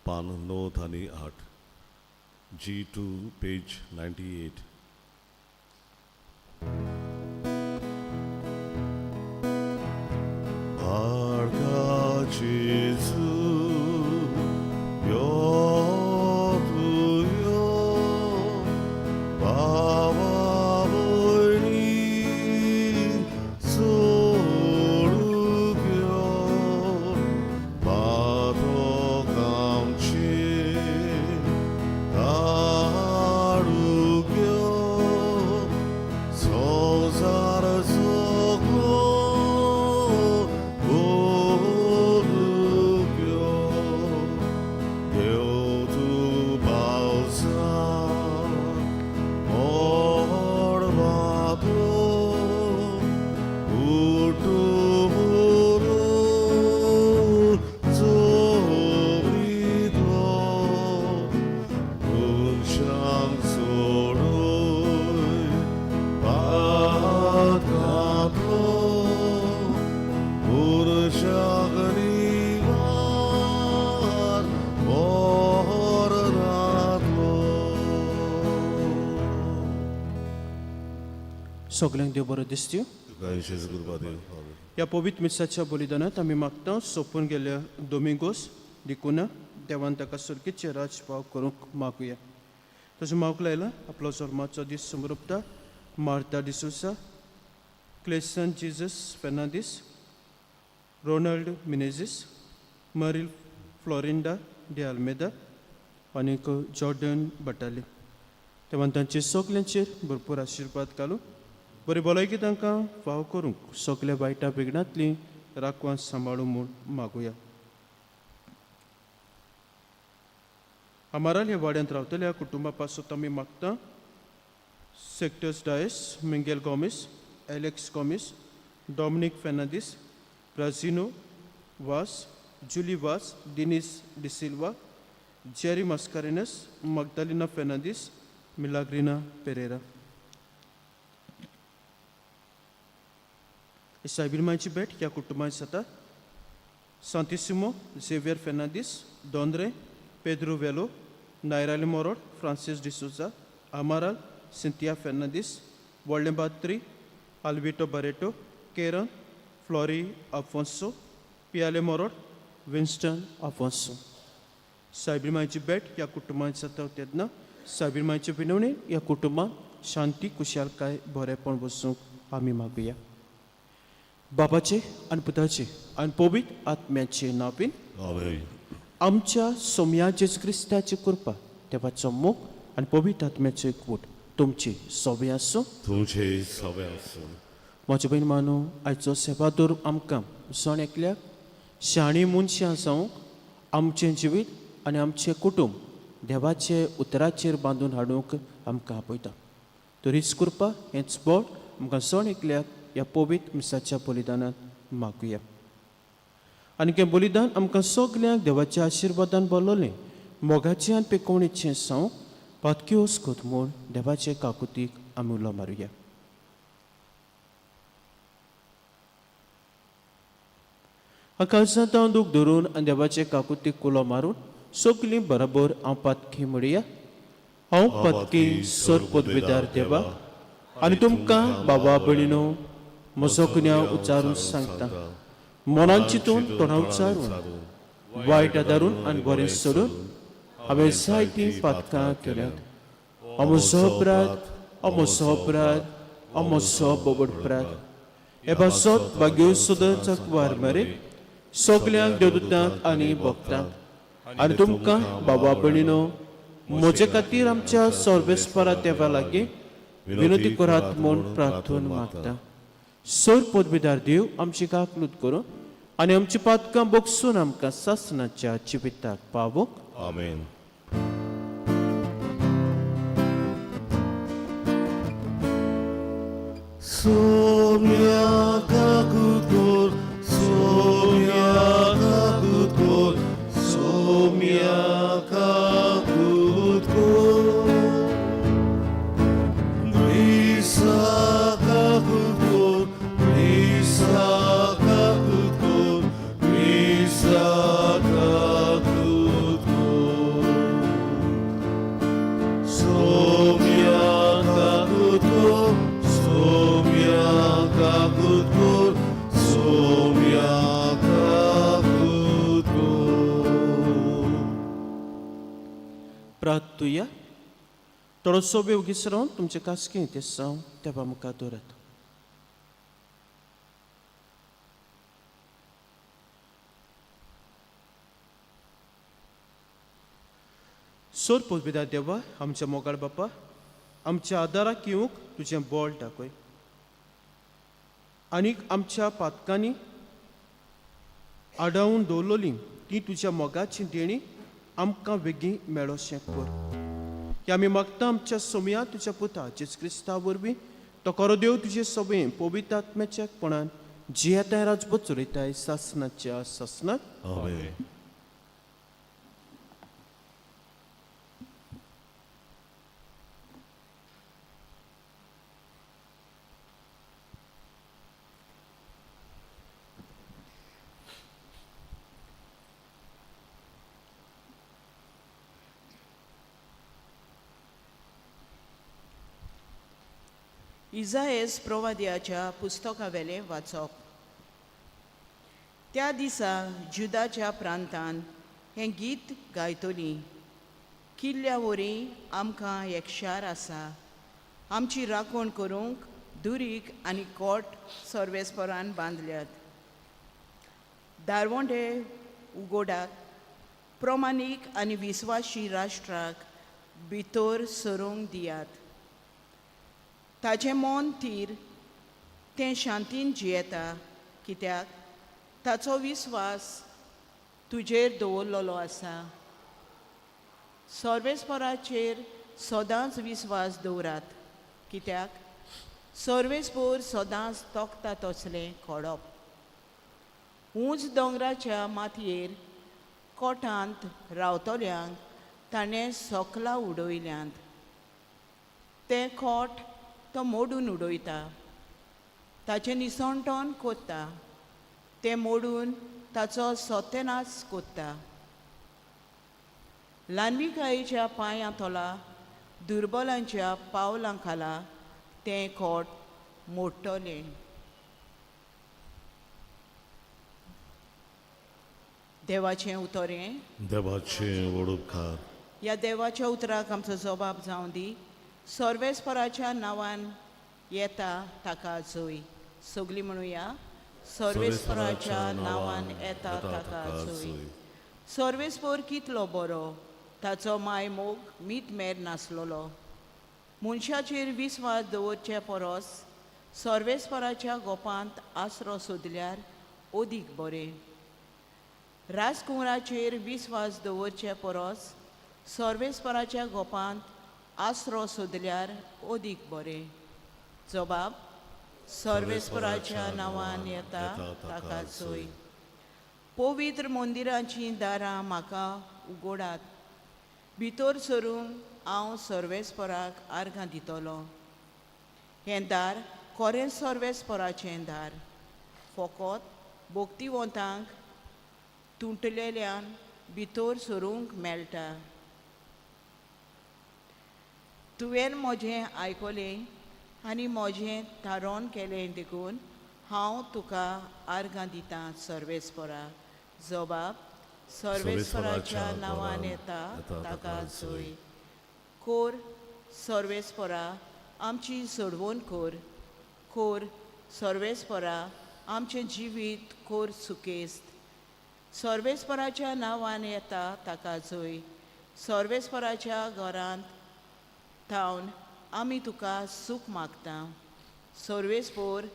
पान 9 आणि 8, G2, page 98. Our God Jesus, your Baba Boyni Sorugyo Pato Kamchi Arugyo Sozara Soglo Orugyo Deotu Bausa Orvado Urtumuru Zobrido Unshang Soroi Padkaplo Urshagrivar Orratlo. सगळ्यांक देव बरो दिसच्यो. तुका येशूच कृपा देव. आमेन. या पवित्र मिसाच्या बलिदानात आमी मागता सोपून गेल्या दोमिंगोस देखून देवान ताका सुरकेचे राजभाव करूंक मागुया. तशें मागूंक लायला आपलो जल्माचो दीस समरुपता मार्ता डिसोसा, क्लेसन जिजस फेर्नांदीस, रोनाल्ड मिनेझीस, मरील फ्लोरिंडा डे आल्मेदा आनीक जॉर्डन बटाले. देवान तांचे सगल्यांचेर भरपूर आशिर्वाद घालूं बरी भलायकी तांकां फाव करूंक सगल्या वायटा बेगणांतली राखवां सांबाळूं म्हूण मागुया. आमाराल ह्या वाड्यांत रावतल्या कुटुंबा पासून आमी मागता सेक्टर्स डायस, मिंगेल गॉमिस, एलेक्स गॉमिस, डॉमिनिक फेर्नांदीस, ब्राझिनो वास, जुली वास, दिनीस डिसिल्वा, जेरी मास्कारेनस, मगदालिना फेर्नांदीस, मिलाग्रिना पेरेरा. सायबिरमाची भेट ह्या कुटुंबांत जाता. सांतिसिमो झेवियर फेर्नांदीस, दोंद्रे, पेद्रो वेलो, नायराले मोरोड, फ्रांसीस डिसोजा, आमाराल, सिंथिया फेर्नांदीस, व्हडलेंबात्री, आल्विटो बारेटो, केरन, फ्लोरी आफोन्सो, पियाले मोरोड, विन्स्टन आफोन्सो. सायबिरमाची भेट ह्या कुटुंबांत जाता तेन्ना सायबिरमाची विनवणी ह्या कुटुंबांत शांती कुशालकाय बरेपण वचूंक आमी मागुया. बाबाचे आनी पुताचे आनी पवित्र आत्म्याचे नांवान आमेन. आमच्या सोम्या जेजू क्रिस्ताची कृपा, देवाचो मोग आनी पवित्र आत्म्याचो एकवट तुमची सगळीं आसूं. तुमचे सगळे आसूं. म्हजे बहीण मानू आयचो सेवादोर आमकां सण एकल्याक शाणी मनशां जावंक आमचें जिवीत आनी आमचें कुटुंब देवाचे उतराचेर बांदून हाडूंक आमकां आपयता. तर हीच कृपा हेंच बळ आमकां सण एकल्याक ह्या पवित्र मिसाच्या बलिदानांत मागुया. आनी हें बलिदान आमकां सगल्यांक देवाच्या आशिर्वादान भरलोलें मोगाचें आनी पिकोवणेचें जावंक पातक्योस कोत म्हूण देवाचे काकुतीक आमी उलो मारुया. काळजांत हांव दूख धरून आनी देवाचे काकुतीक उलो मारून सगलीं बरोबर हांव पातकी म्हणया. हांव पातकी सर पदवीदार देवा आनी तुमकां बाबा भयणीनो म्हजो गुन्यांव उच्चारून सांगता. मनान चिंतून तोंडां उच्चारून वायट आदारून आनी बरें सोडून हांवें जायतीं पातकां केल्यात. हांव म्हजो अपराध, हांव म्हजो अपराध, हांव म्हजो बोबडपराध. हे पासत भाग्यो सुदांत वार मरे सगल्यांक देवदूतांक आनी भक्तांक आनी तुमकां बाबा भयणीनो म्हजे खातीर आमच्या सर्वेस्परा देवा लागीं विनोती करात म्हूण प्रार्थना मागता. सर पदवीदार देव आमची काकलूत करूं आनी आमची पातकां बोगसून आमकां सासणाच्या जिविताक पावोंक. आमेन. Saumya काकुतकोर, Saumya काकुतकोर, Saumya काकुतकोर. Brisa kakutkor, brisa kakutkor, brisa kakutkor. प्रार्थुया थोडो सोबे उगीच रावन तुमचे कासकी ते साव त्या मुखार दवरात. सोर पोजबिदा देवा आमच्या मोगाळ बापा आमच्या आदाराक येवंक तुजें बोळ दाखय आनीक आमच्या पातकांनी आडावून दवरलोली ती तुज्या मोगाची देणी आमकां बेगीन मेळोशें कर. की आमी मागता आमच्या सोमया तुज्या पुता जेजू क्रिस्ता वरवीं तो खरो देव तुजे सोबें पवित्र आत्म्याच्या कोणान जियेताय राजपद चलयताय सासनाच्या सासनाक. आमेन. इजायेस प्रवाद्याच्या पुस्तकावेले वाचप. त्या दिसा जुदाच्या प्रांतान हें गीत गायतली. किल्ल्या वरी आमकां एक शार आसा, आमची राखण करूंक दुरीक आनी कोट सर्वेस्परान बांदल्यात. दारवंडे उगोडाक प्रमाणीक आनी विस्वाशी राष्ट्राक भितर सरूंक दियात. ताचें मोन थीर तें शांतीन जियेता कित्याक ताचो विस्वास तुजेर दवरलेलो आसा. सर्वेस्पराचेर सदांच विस्वास दवरात कित्याक सर्वेस्पर सदांच तोखता तसलें खोडप. उंच दोंगराच्या मातयेर कोठांत रावतल्यांक ताणें सोकला उडयल्यांत. तें खोट तो मोडून उडयता, ताचें निसणटोन कोत्ता, तें मोडून ताचो सत्यानाश कोत्ता. ल्हानविकायेच्या पांयां तोला दुर्बलांच्या पावलां खाला तें खोट मोडटलें. देवाचें उतोरें. देवाचें वडुपकार. ह्या देवाच्या उतराक आमचो जबाब जावं दी. सर्वेस्पराच्या नांवान येता ताका जोय. सगळीं म्हणुया, सर्वेस्पराच्या नांवान येता ताका जोय. सर्वेस्पर कितलो बरो, ताचो माय मोग मीत मेर नासलोलो. मनशाचेर विस्वास दवरचे परस सर्वेस्पराच्या गोपांत आसरो सोदल्यार ओदीक बरें. राजकुमाराचेर विस्वास दवरचे परस सर्वेस्पराच्या गोपांत आसरो सोदल्यार ओदीक बरें. जबाब. सर्वेस्पराच्या नांवान येता ताका जोय. पवित्र मंदिराची दारां म्हाका उगडात. भितर सरूंक हांव सर्वेस्पराक आर्गां दितलों. हें दार खरें सर्वेस्पराचें दार. फकत भोक्तिवंतांक तुंटलेल्यान भितर सरूंक मेळटा. तुवें म्हजें आयकलें आनी म्हजें थारोवन केलें देखून हांव तुका आर्गां दितां सर्वेस्परा. जबाब. सर्वेस्पराच्या नांवान येता ताका जोय. कोर सर्वेस्परा आमची सोडवण कोर. कोर सर्वेस्परा आमचें जिवीत कोर सुकेस्त. सर्वेस्पराच्या नांवान येता ताका जोय. सर्वेस्पराच्या घरांत थावन आमी तुका सूख मागता. सर्वेस्पर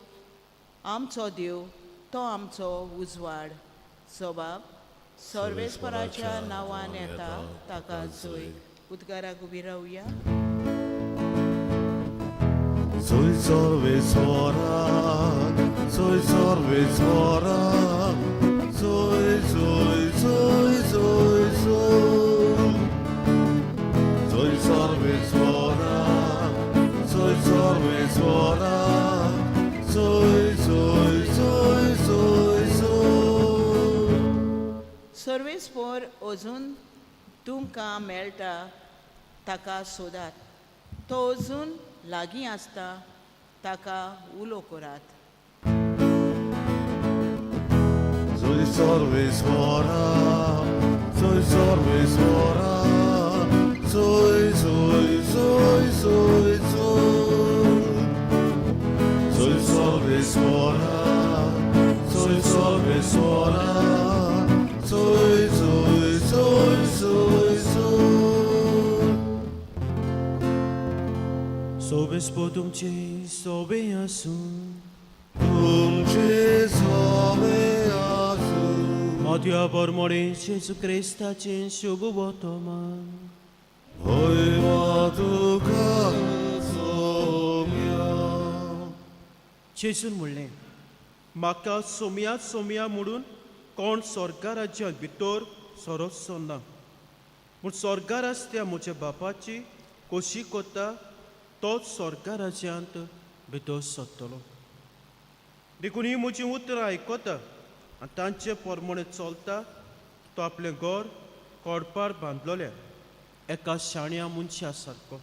आमचो देव, तो आमचो उजवाड. जबाब. सर्वेस्पराच्या नांवान येता ताका जोय. उद्गाराक उबी रावया. Soy Sorvesvara, soy Sorvesvara, soy, soy, soy, soy, soy. Soy Sorvesvara, soy Sorvesvara, soy, soy, soy, soy, soy. सर्वेस्पर अजून तुमकां मेळटा ताका सोदात. तो अजून लागीं आसता ताका उलो करात. Soy Sorvesvara, soy Sorvesvara, soy, सोना सोय सोय सोय सोय सोय सोबेस्पो तुमचे सोबे आसूं तुमचे सोबे आसूं माथ्या परमणे जेजू क्रिस्ताचे शुभ वर्तमान होय तुका सोम्या जेजून म्हणलें म्हाका सोमया सोमया म्हणून कोण स्वर्गा राज्यांत भितर सरोचो ना पूण स्वर्गार आसत्या म्हज्या बापाची खोशी कोता तोच स्वर्गा राज्यांत भितर सरतलो देखून ही म्हजी उतरां आयकता आनी तांचे प्रमाणे चलता तो आपलें घर कोडपार बांदलोल्या एका शाण्या मनशा सारको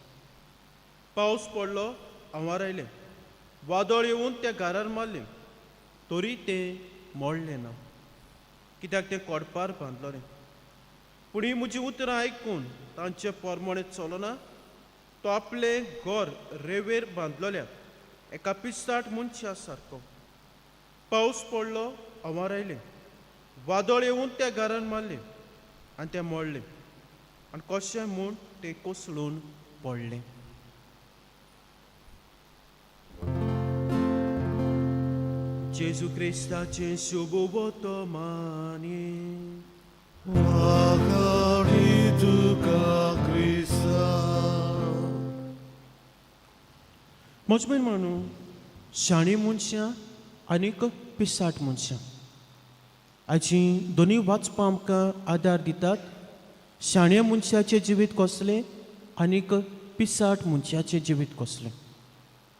पावस पडलो आवार आयलें वादळ येवन त्या घरार मारलें तरी तें मोडलें ना कित्याक तें कोडपार बांदलोलें पूण ही म्हजी उतरां आयकून तांचे प्रमाणे चलना तो आपलें घर रेंवेर बांदलोल्या एका पिसाट मनशा सारको पावस पडलो आवार आयलें वादळ येवन त्या घरान मारलें आनी तें मोडलें आनी कशें म्हूण तें कोसळून पडलें जेजू क्रिस्ताचें शुभ वर्तमानी आगाडी तुका क्रिस्ता मोजमेन म्हणू शाणी मनशां आनीक पिसाट मनशां हाची दोनी वाचपां आमकां आदार दितात शाण्या मनशाचें जिवीत कसलें आनीक पिसाट मनशाचें जिवीत कसलें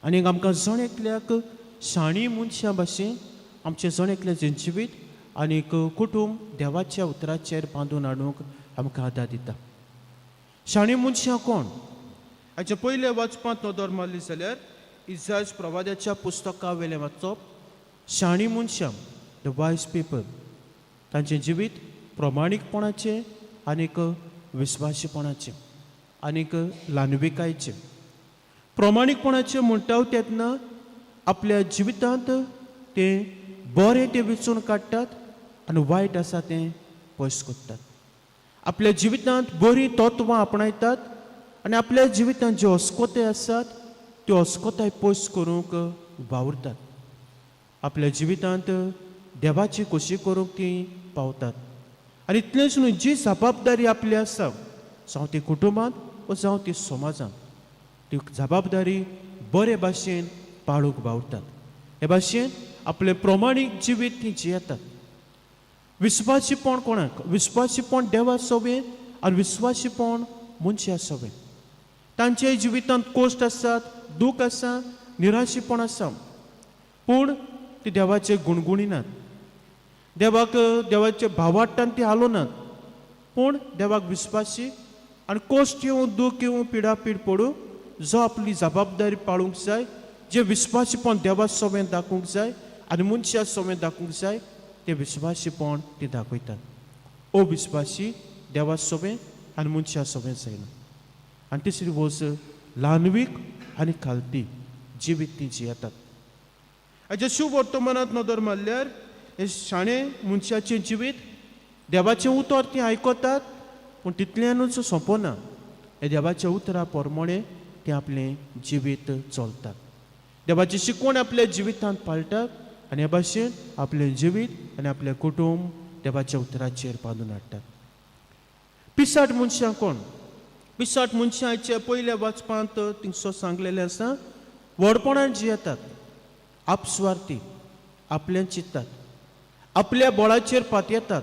आनीक आमकां जण एकल्याक शाणी मनशा भाशेन आमचें जण एकल्याचें जिवीत आनीक कुटूंब देवाच्या उतराचेर बांदून हाडूंक आमकां आदार दिता शाणी मनशां कोण हाच्या पयल्या वाचपांत नदर मारली जाल्यार इसायास प्रवाद्याच्या पुस्तका वेलें वाचप शाणी मनशां द वायज पीपल तांचें जिवीत प्रमाणीकपणाचें आनीक विस्वासीपणाचें आनीक ल्हानविकायेचें प्रमाणीकपणाचें म्हणटा तेन्ना आपल्या जिवितांत तें बरें तें वेंचून काडटात आनी वायट आसा तें पयस करतात आपल्या जिवितांत बरीं तत्वां आपणायतात आनी आपल्या जिवितांत ज्यो अस्कोताय आसात त्यो अस्कोताय पयस करूंक वावुरतात आपल्या जिवितांत देवाची खोशी करूंक तीं पावतात आनी इतलेंच न्हय जी जबाबदारी आपली आसा जावं ती कुटुंबांत वा जावं ती समाजांत ती जबाबदारी बरे भाशेन पाळूंक वावुरतात हे भाशेन आपलें प्रमाणीक जिवीत ती जियेतात विस्वासीपण कोणाक विस्वासीपण देवा सोबें आनी विस्वासीपण मनशा सोबें तांचे जिवितांत कोश्ट आसात दूख आसा निराशीपण आसा पूण ती देवाचे गुणगुणिनात देवाचे भावार्थान ती हालोनात पूण देवाक विस्वासी आनी कोश्ट येवं दूख येवं पिडापीड पडूं जो आपली जबाबदारी पाळूंक जाय जे विस्वासीपण देवा सोबें दाखोवंक जाय आनी मनशा सोबें दाखोवंक जाय ते विस्वासीपण ती दाखयतात ओ विस्वासी देवा सोबें आनी मनशा सोबें जायना आनी तिसरी वोस ल्हानवीक आनी खालती जिवीत ती जियेतात हाच्या शुभ वर्तमानांत नदर मारल्यार हे शाणे मनशाचें जिवीत देवाचें उतर ती आयकतात पूण तितल्यानूच सोंपना हे देवाच्या उतरा प्रमाणे ते आपलें जिवीत चलतात देवाची शिकवण आपल्या जिवितांत पाळटात आनी हे भाशेन आपलें जिवीत आनी आपलें कुटूंब देवाच्या उतराचेर बांदून हाडटात पिसाट मनशां कोण पिसाट मनशांचे पयल्या वाचपांत थिंगसर सांगलेलें आसा व्हडपणान जियेतात आपस्वार्थी आपलें चिंततात आपल्या बळाचेर पातयेतात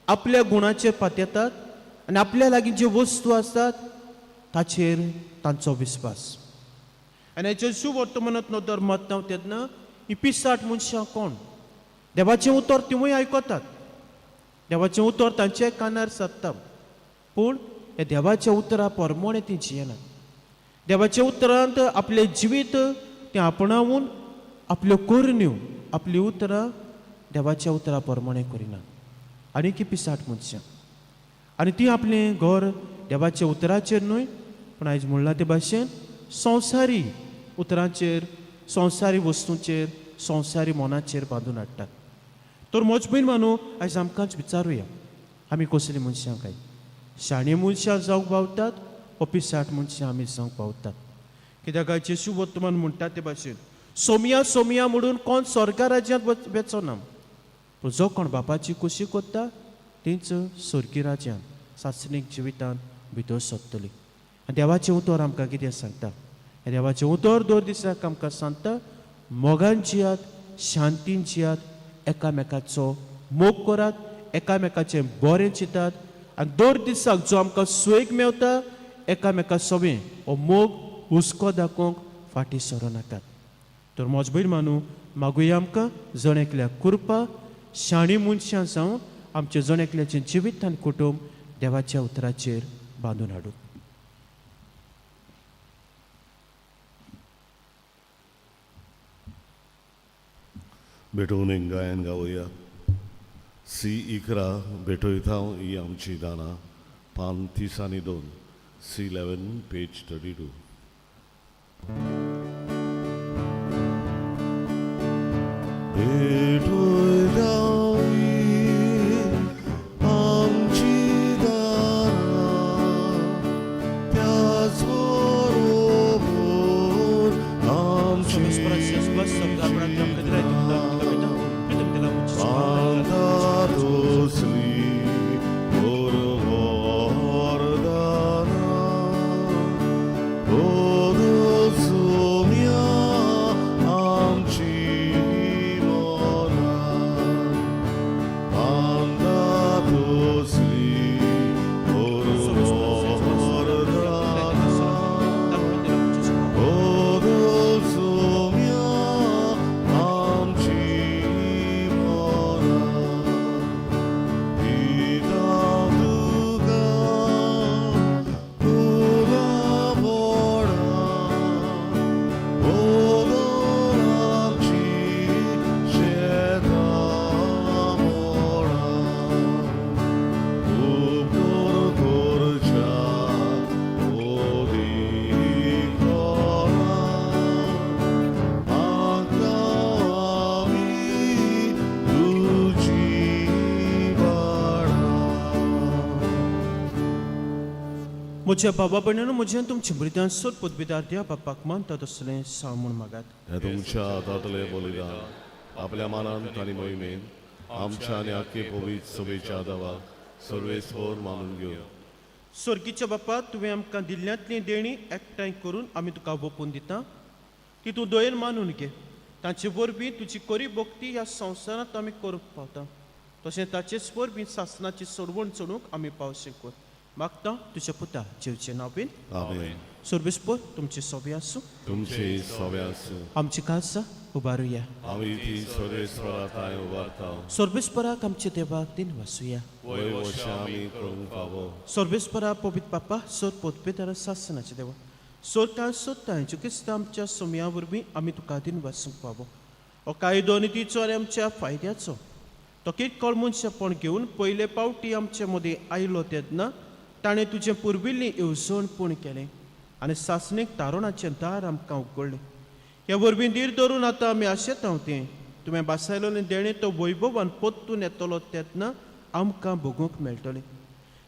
आपल्या गुणाचेर पातयेतात आनी आपल्या लागीं ज्यो वस्तू आसात ताचेर तांचो विस्वास आनी हेचे शुभ वर्तमानांत नदर मारता तेन्ना ही पिसाट मनशां कोण देवाचें उतर तिवूय आयकतात देवाचें उतर तांच्या कानार सत्ता पूण हे देवाच्या उतरा प्रमाणे ती जियेनात देवाच्या उतरांत आपलें जिवीत तें आपणावून आपल्यो करण्यो आपली उतरां देवाच्या उतरा प्रमाणे करिनात आनी की पिसाट मनशां आनी ती आपलें घर देवाच्या उतराचेर न्हय पूण आयज म्हणलां ते भाशेन संवसारी उतरांचेर संवसारी वस्तूंचेर संवसारी मोनाचेर बांदून हाडटात तर मजबूत मानू आयज आमकांच विचारुया आमी कसली मनशां काय शाणी मनशां जावंक पावतात पिसाट मनशां आमी जावंक पावतात कित्याक जेशू वर्तमान म्हणटा ते भाशेन सोमिया सोमिया म्हणून कोण स्वर्गा राज्यांत वेचना पूण जो कोण बापाची खोशी करता तीच स्वर्गी राज्यांत सासणीक जिवितांत भितर सोदतली आनी देवाचें उतर आमकां कितें सांगता हे देवाचें उतर दर दिसाक आमकां सांगता मोगान जियात शांतीन जियात एकामेकाचो मोग करात एकामेकाचें बरें चिंतात आनी दर दिसाक जो आमकां सुयेग मेवता एकामेका सोबें हो मोग हुस्को दाखोवंक फाटीं सरो नाकात तर मजबूत मानू मागुया आमकां जण एकल्या कृपा शाणी मनशां जावन आमचे जण एकल्याचें जिवीत आनी कुटूंब देवाच्या उतराचेर बांदून हाडूं भेटून एक गायन गावया सी इकरा भेटयता ही आमची दाना पान 32 C11 पेज 32 भेटयता ही आमची दाना त्याच बरोबर आमची म्हज्या बाबा भयणानो म्हजें तुमचे भुरग्यां सोद पदवीदार दिया बापाक मानता तसलें सांगून मागात हे तुमच्या हातांतले बलिदान आपल्या मानांत आनी मोहिमेन आमच्या आनी आख्खे पवित्र सभेच्या दावाक सर्वेस्वर मानून घेवन स्वर्गीच्या बापा तुवें आमकां दिल्ल्यांतली देणी एकठांय करून आमी तुका ओपून दिता ती तूं दोयेल मानून घे ताचे वरवीं तुजी करी भक्ती ह्या संवसारांत आमी करूंक पावता तशें ताचेच वरवीं सासणाची सोडवण चडूंक आमी पावशें कर मागता तुज्या पुता जेवचे नांवेन आमेन सर्वेस्पर तुमचे सोबे आसूं तुमचे सव्यास आमची खासा उबारुया आमी ती सर्वेस्वराताय उबारता सर्वेस्पराक आमचे देवाक दिन वासुया वय वर्षा आमी करूंक पावो सर्वेस्परा पवित्र बापा सोद पोतपेदार सासनाचे देवा सोदता सोदता जेजुक्रिस्त आमच्या सोम्या वरवीं आमी तुका दिन वासूंक पावो हो कायदो नितीचो आनी आमच्या फायद्याचो तो कितकोळ मनशापण घेवन पयले पावटी आमचे मदीं आयलो तेन्ना ताणें तुजें पुर्विल्ली येवजणपूण केलें आनी सासणेक तारुणाचें दार आमकां उगडलें ह्या वरवीं धीर धरून आतां आमी आशेत हांव तें तुवें बासायलोलें देणें तो वैभवान पोत्तून येतलो तेन्ना आमकां भोगूंक मेळटलें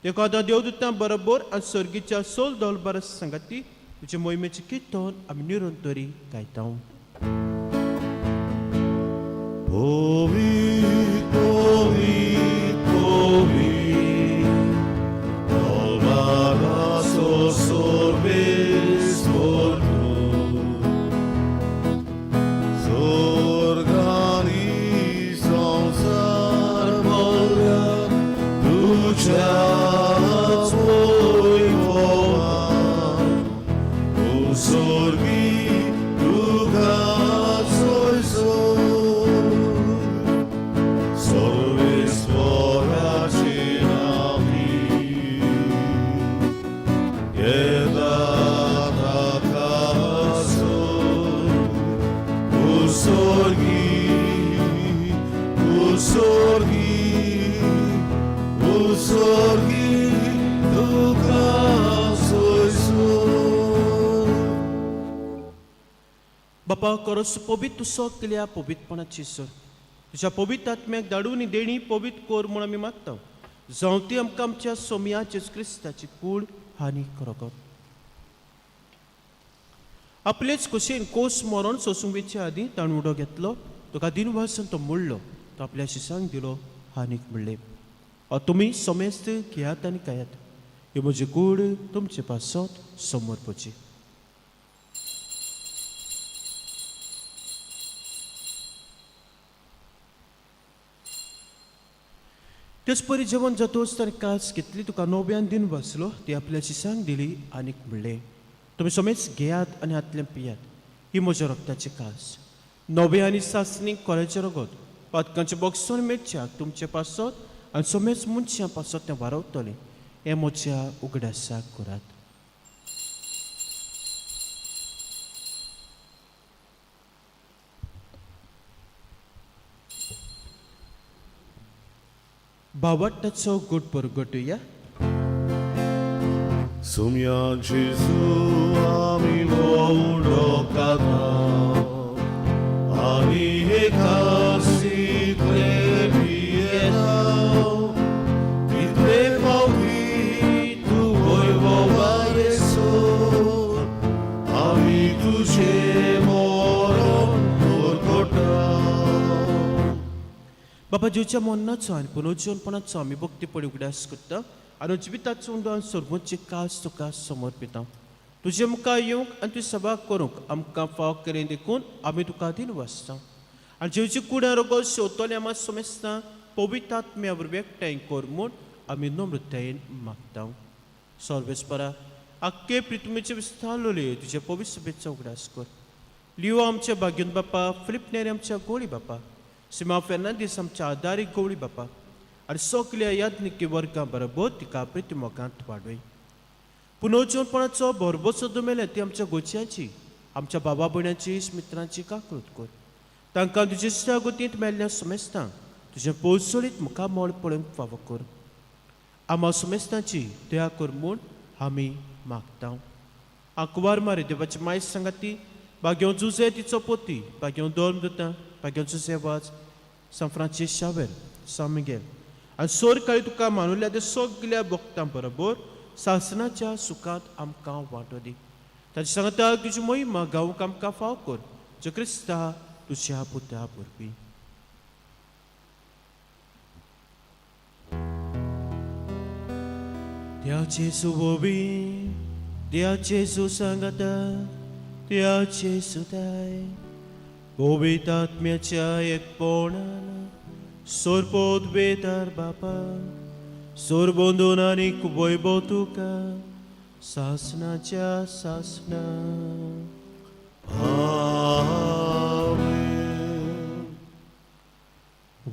देखून आतां देवदूतां बरोबर आनी सर्गीच्या सोल दोलबार सांगाती तुजे मोहिमेची कितोन आमी निरंतरी गायता बापा करस पवित्र सो केल्या पवित्रपणाची सर तुझ्या पवित्र आत्म्याक धाडून ही देणी पवित्र कोर म्हूण आमी मागता जावं ती आमकां आमच्या सोम्या जेजू क्रिस्ताची कूड हानी करगत आपलेच कुशीन कोस मरण सोसूंक आदीं ताणें उडो घेतलो तुका दिनवासान तो मुडलो तो आपल्या शिसांक दिलो हानीक म्हणले तुमी समेस्त घेयात आनी खायात ही म्हजी कूड तुमचे पासत समर्पची तेच परी जेवण जातोच ताणें कास घेतली तुका नव्यान दिन वाचलो ती आपल्या शिसांक दिली आनीक म्हणले तुमी समेस्त घेयात आनी हातलें पियात ही म्हज्या रक्ताची कास नवे आनी सासणीक कोल्याचें रगत पातकांच्या बॉक्सान मेटच्याक तुमचे पासत आनी समेस्त मनशां पासत तें वारवतलें हें म्हज्या उगडासाक करात भावाटाचो गोड परगटुया Sumia Jesu ami vondo kata ani ekasi klebiena itre pauvi tu voivoa Jesu ami tuje moron porgota बाबा जेवच्या मन्नाचो आनी पुनर्जीवनपणाचो आमी भक्तीपणी उगडास करता आनी जिविताचो उंडो सर्वोच्च कास तुका समर्पिता तुजे मुखार येवंक आनी तुजी सभा करूंक आमकां फाव केलें देखून आमी तुका दिन वाचता आनी जेवची कुड्या रोगो शेवतले आमा समेस्तां पवित्र आत्म्या वरवीं एकठांय कर म्हूण आमी नम्रतायेन मागता सर्वेस्परा आख्खे प्रितमेचे विस्तारलोले तुजे पवित्र सभेचो उगडास कर लिओ आमचे भाग्योन बापा फिलिप नेरी आमच्या गोळी बापा सिमा फेर्नांदीस आमच्या आदारी गवळी बापा आनी सगल्या याज्ञिकी वर्गां बरोबर तिका प्रितिमोगांत वाडय पुनर्जीवनपणाचो भरभोसो दुमेले ती आमच्या गोच्याची आमच्या बाबा भयणाची मित्रांची काकूट कर तांकां तुजे शागोतींत मेल्ल्या समेस्तांक तुजें पोसळीत मुखार मोळ पळोवंक फावो कर आमा समेस्तांची दया कर म्हूण आमी मागता आंकवार मारी देवाची माय सांगाती भाग्यो जुजे तिचो पोती भाग्यो दोन दुतां भाग्यो जुजे वाज San Francis Xavier San Miguel आनी सोर काळी तुका मानुल्या त्या सगल्या भक्तां बरोबर सासणाच्या सुखांत आमकां वांटो दी ताची सांगता तुजी मोहिमा गावूंक आमकां फाव कर जो क्रिस्ता तुज्या पुता परबी त्या जेजू वोवी त्या जेजू सांगता त्या जेजू दाय पवित्र आत्म्याच्या एकपणान सोरपोत बेतार बापा सोर बंदून आनीक वैभव तुका सासणाच्या सासणा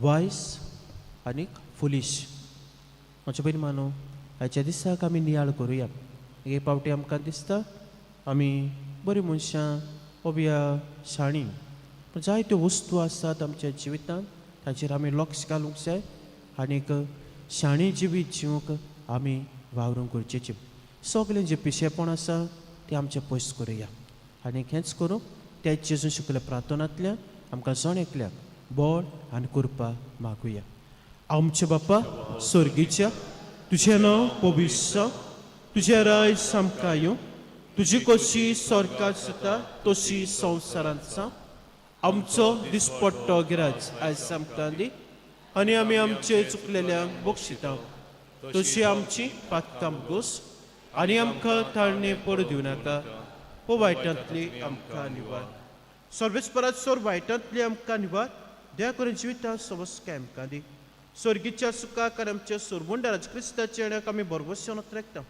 वायस आनीक फुलीश म्हज्या बरी मानो आयच्या दिसाक आमी नियाळ करुया हे पावटी आमकां दिसता आमी बरी मनशां ओबिया शाणी जायत्यो वस्तू आसात आमच्या जिवितांत ताचेर आमी लक्ष घालूंक जाय आनीक शाणी जिवीत जिवंक आमी वावरूंक गरजेचें सगलें जें पिशेपण आसा तें आमचें पयस करुया आनीक हेंच करूंक तेच जेजू शिकल्या प्रार्थनांतल्यान आमकां जण एकल्याक बळ आनी कृपा मागुया आमचे बापा स्वर्गीच्या तुजें नांव पवित्र तुजें राय सामका येवं तुजी कशी स्वर्गांत जाता तशी संवसारांत जावं आमचो दिसपट्टो गिराज आयज आमकां दी आनी आमी आमचे चुकलेल्यांक बक्षिता तशी आमची पातकां घोस आनी आमकां ताळणे पडू दिवं नाका हो वायटांतली आमकां निवार सर्वेस्परात सोर वायटांतली आमकां निवार दया करून जिवितांत समस्या आमकां दी स्वर्गीच्या सुखाक आनी आमच्या सोरमुंडाराच्या क्रिस्ताच्या येण्याक आमी बरवशेन राखता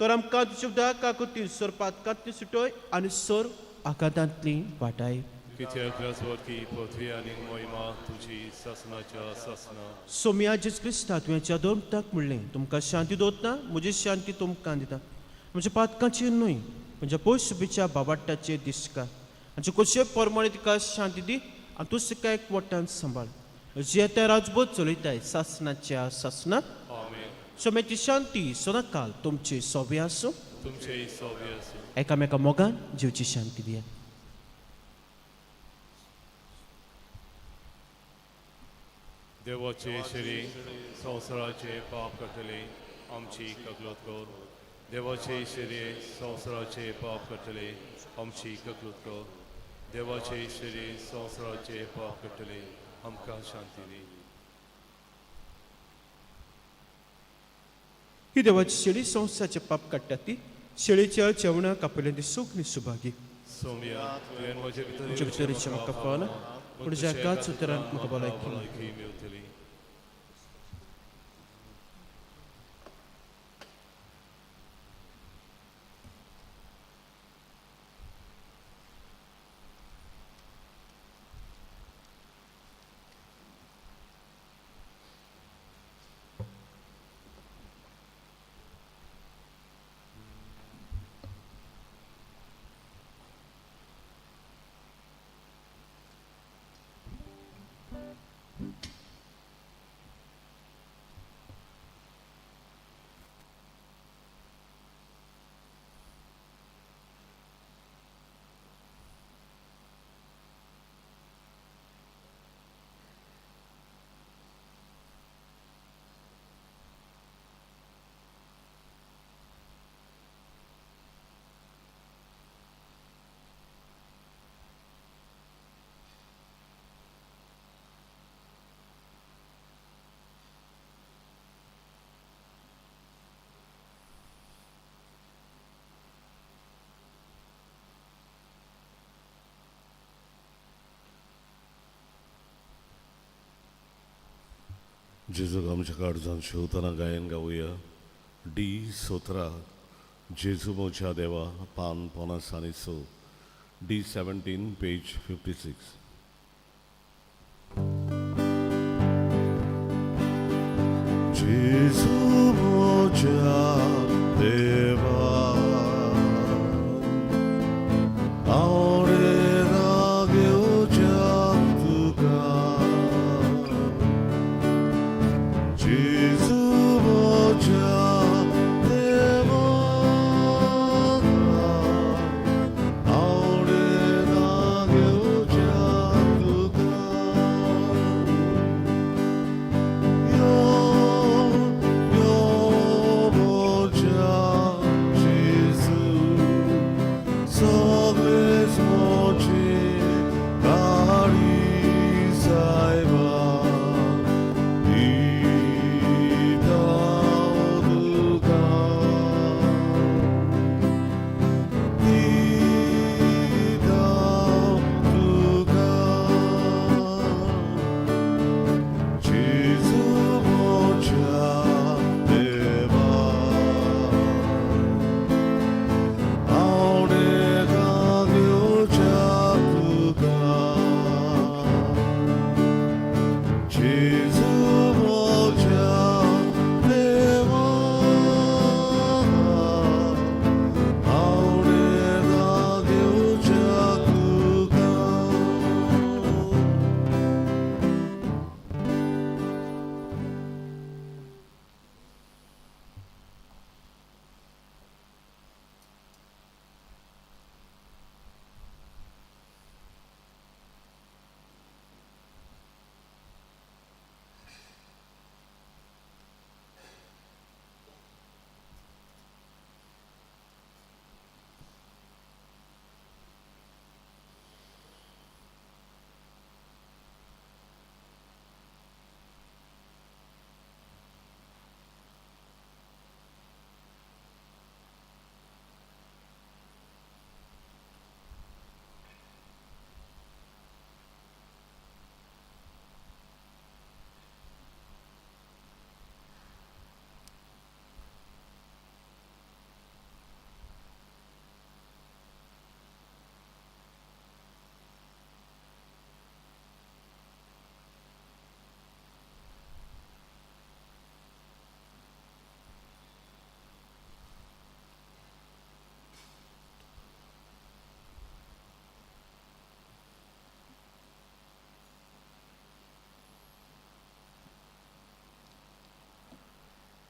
तर आमकां तुज्या उदका काकुती सोर पातकांतली सुटोय आनी सोर आकांतांतली वाटाय कित्याक राजवटी पृथ्वी आनी मोहिमा तुजी सासणाच्या सासणा सोम्या जेजू क्रिस्ता तुवेंच्या दोमताक म्हणलें तुमकां शांती दवरता म्हजी शांती तुमकां दिता म्हज्या पातकांची न्हय म्हज्या पयस बाबाटाचेर दिसका आनी कशे परमणे तिका शांती दी आनी तूं सिका एकवटान सांबाळ जे त्या राजभोग चलयताय सासणाच्या सासणात सोम्याची शांती सदांकाल तुमचे सोबे आसूं तुमचे सोबे आसूं एकामेका मोगान जीवची शांती दिया देवाचे शिरी संवसाराचे पाप कटले आमची ककलूत कर. देवाचे शिरी संवसाराचे पाप कटले आमची ककलूत कर. देवाचे शिरी संवसाराचे पाप कटले आमकां शांती दी. ही देवाची शेळी संसाचे पाप काडटा ती शेळीच्या जेवणाक आपल्या सुख सुभागी सोम्या तुवें म्हजे तुमच्या भितरीचे म्हाका पावना पूण जगाच उतरान म्हाका भलायकी भलायकी मेवतली. जेजूक आमच्या काळजान शेवताना गायन गावुया. D17 जेजू मोच्या देवा पान 50 D17 पेज 56. जेजू मोच्या देवा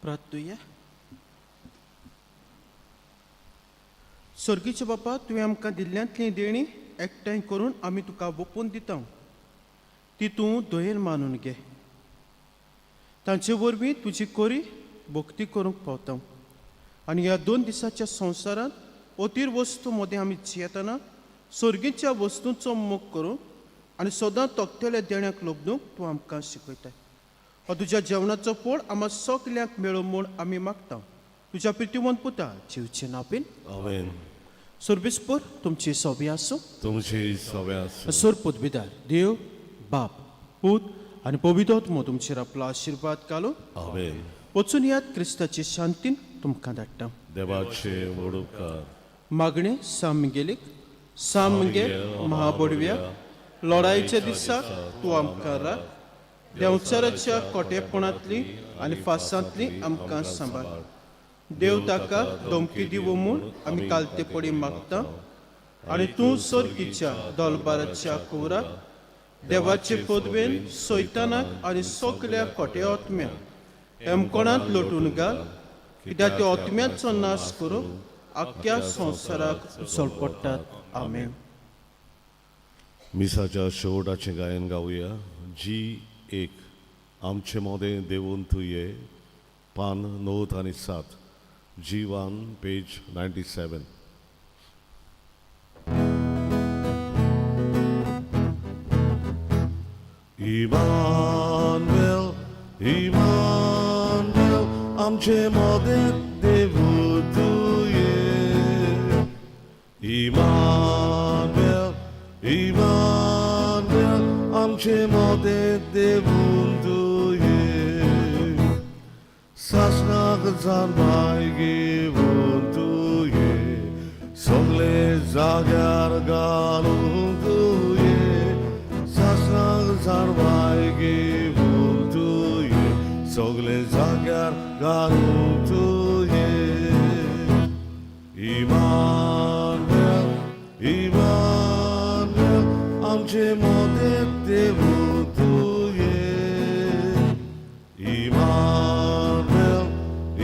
प्रार्थूया. स्वर्गीचे बापा, तुवें आमकां दिल्ल्यांतली देणी एकठांय करून आमी तुका ओपून दिता ती तूं दोयेल मानून घे तांचे वरवीं तुजी कोरी भक्ती करूंक पावता आनी ह्या 2 दिसाच्या संवसारांत अतीर वस्तू मदें आमी जियेतना सर्गीच्या वस्तूंचो मोग करूंक आनी सदां तोखतेल्या देण्याक लोबदूंक तूं आमकां शिकयताय. हो तुज्या जेवणाचो पोळ आम्हा सगल्यांक मेळो म्हूण आमी मागता. तुज्या प्रितीवंत पुता जीवचे नांवेन आमेन. सर्वेस्पर तुमची सोबी आसूं. तुमची सव्यास सर पुतभिदार देव बाप पूत आनी पवित्र आत्मो तुमचेर आपलो आशिर्वाद घालून आमेन. वचून यात क्रिस्ताची शांतीन तुमकां धाडटा. देवाचे वडुपकार मागणे सामगेलीक सामगे महाबडव्या लढाईच्या दिसाक तूं आमकां राख. देंवचाराच्या कोटेपणांतली आनी फासांतली आमकां सांबाळ. देव ताका धमकी दिवं म्हूण आमी कालते पडी मागता आनी तूं सर्गीच्या दोलबाराच्या कुवराक देवाचे पदवेन सैतानाक आनी सगल्या खोटे आत्म्याक हेमकोणांत लोटून घाल, कित्याक त्या आत्म्याचो नाश करूंक आख्ख्या संवसाराक उजळ पडटात. आमेन. मिसाच्या शेवटाचें गायन गावया. G1 आमचे मोदें देवून तुये पान 9 आनी 7. G1 page 97. Immanuel, Immanuel, आमचे मोदें देवून तुये. Immanuel, Immanuel, आमचे मोदें देवून तुये. सासनाक जानबाय घेवन तुये, सगळे जाग्यार घालून तुये. सासनाक जानबाय घेवन तुये, सगळे जाग्यार घालून तुये. Immanuel, Immanuel, आमचे मोदें देवून तुये. Immanuel,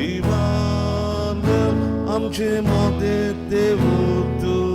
Immanuel, आमचे मोदें देवून तुये.